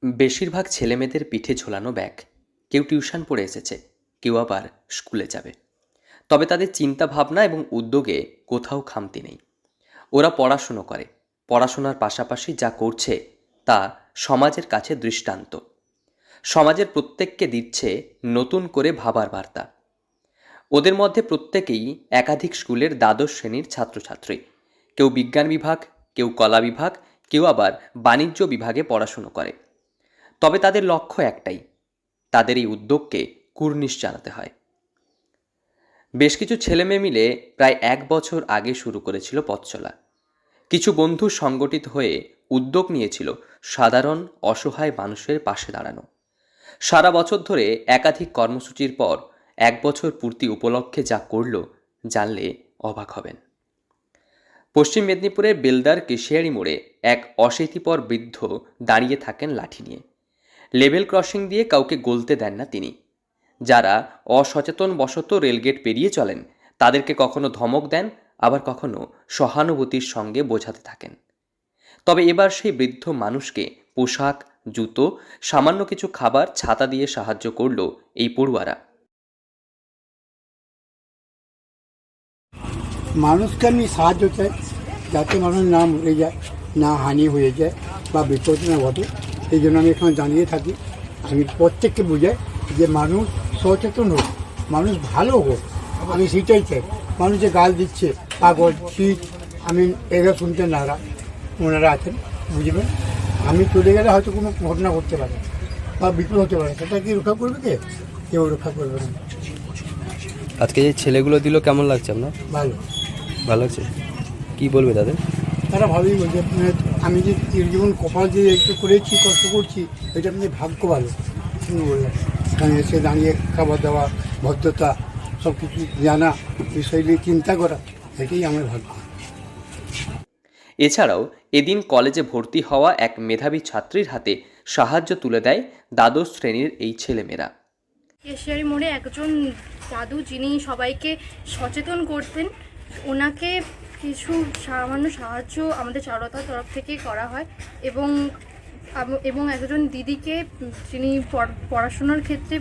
বেশিরভাগ ছেলেমেয়েদের পিঠে ঝোলানো ব্যাগ। কেউ টিউশন পড়ে এসেছে, কেউ আবার স্কুলে যাবে। তবে তাদের চিন্তা ভাবনা এবং উদ্যোগে কোথাও খামতি নেই। ওরা পড়াশুনো করে, পড়াশোনার পাশাপাশি যা করছে তা সমাজের কাছে দৃষ্টান্ত। সমাজের প্রত্যেককে দিচ্ছে নতুন করে ভাবার বার্তা। ওদের মধ্যে প্রত্যেকেই একাধিক স্কুলের দ্বাদশ শ্রেণীর ছাত্রছাত্রী। কেউ বিজ্ঞান বিভাগ, কেউ কলা বিভাগ, কেউ আবার বাণিজ্য বিভাগে পড়াশুনো করে। তবে তাদের লক্ষ্য একটাই, তাদের এই উদ্যোগকে কুর্নিশ জানাতে হয়। বেশ কিছু ছেলেমেয়ে মিলে প্রায় 1 বছর আগে শুরু করেছিল পথ চলা। কিছু বন্ধু সংগঠিত হয়ে উদ্যোগ নিয়েছিল সাধারণ অসহায় মানুষের পাশে দাঁড়ানো। সারা বছর ধরে একাধিক কর্মসূচির পর 1 বছর পূর্তি উপলক্ষে যা করল জানলে অবাক হবেন। পশ্চিম মেদিনীপুরের বেলদার কেশিয়ারি মোড়ে এক অশীতিপর বৃদ্ধ দাঁড়িয়ে থাকেন লাঠি নিয়ে। লেভেল ক্রসিং দিয়ে কাউকে গলতে দেন না তিনি। যারা অসচেতন বশত রেলগেট পেরিয়ে চলেন তাদেরকে কখনো ধমক দেন, আবার কখনো সহানুভূতির সঙ্গে বোঝাতে থাকেন। তবে এবার সেই বৃদ্ধ মানুষকে পোশাক, জুতো, সামান্য কিছু খাবার, ছাতা দিয়ে সাহায্য করল এই পড়ুয়ারা। মানুষকে আমি সাহায্য চাই, যাতে মানুষ না মরে যায়, না হানি হয়ে যায় বা বিপদ না ঘটে। এই জন্য আমি এখানে দাঁড়িয়ে থাকি। আমি প্রত্যেককে বুঝাই যে মানুষ সচেতন হোক, মানুষ ভালো হোক। আমি সেটাই চাই। মানুষ যে গাল দিচ্ছে, পাগল, শীত, আমি এগুলো শুনতে নারা ওনারা আছেন, বুঝবেন। আমি চলে গেলে হয়তো কোনো ঘটনা ঘটতে পারে বা বিপদ হতে পারে, সেটা কি রক্ষা করবে কে? কেউ রক্ষা করবে না। আজকে যে ছেলেগুলো দিল কেমন লাগছে আপনার? ভালো ভালো লাগছে। কি বলবে তাদের? তারা ভালোই বলছে, আমি যে জীবন কপাল দিয়ে একটু করেছি, কষ্ট করছি, এটা আপনি ভাগ্য ভালো বললাম। এখানে এসে দাঁড়িয়ে খাবার দাওয়া, ভদ্রতা, সব কিছু জানা, বিষয় নিয়ে চিন্তা করা, এটাই আমার ভাগ্য। এছাড়াও এদিন কলেজে ভর্তি হওয়া এক মেধাবী ছাত্রীর হাতে সাহায্য তুলে দেয় দ্বাদশ শ্রেণীর এই ছেলেমেয়েরা। কেশিয়ারি মোড়ে একজন দাদু, যিনি সবাইকে সচেতন করতেন, ওনাকে কিছু সামান্য সাহায্য আমাদের চারুলতার তরফ থেকে করা হয় এবং একজন দিদিকে, যিনি পড়াশোনার ক্ষেত্রে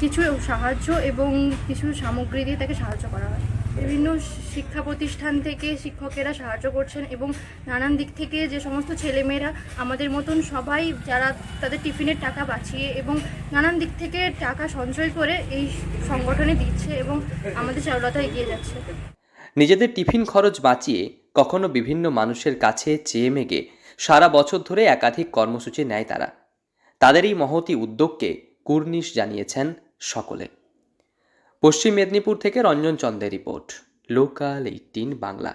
কিছু সাহায্য এবং কিছু সামগ্রী দিয়ে তাকে সাহায্য করা হয়। বিভিন্ন শিক্ষা প্রতিষ্ঠান থেকে শিক্ষকেরা সাহায্য করছেন এবং নানান দিক থেকে যে সমস্ত ছেলেমেয়েরা আমাদের মতন সবাই যারা তাদের টিফিনের টাকা বাঁচিয়ে এবং নানান দিক থেকে টাকা সঞ্চয় করে এই সংগঠনে দিচ্ছে এবং আমাদের চারুলতা এগিয়ে যাচ্ছে। নিজেদের টিফিন খরচ বাঁচিয়ে কখনো বিভিন্ন মানুষের কাছে চেয়ে মেগে সারা বছর ধরে একাধিক কর্মসূচি নেয় তারা। তাদের এই মহতী উদ্যোগকে কুর্নিশ জানিয়েছেন সকলে। পশ্চিম মেদিনীপুর থেকে রঞ্জন চন্দ্রের রিপোর্ট, লোকাল 18 বাংলা।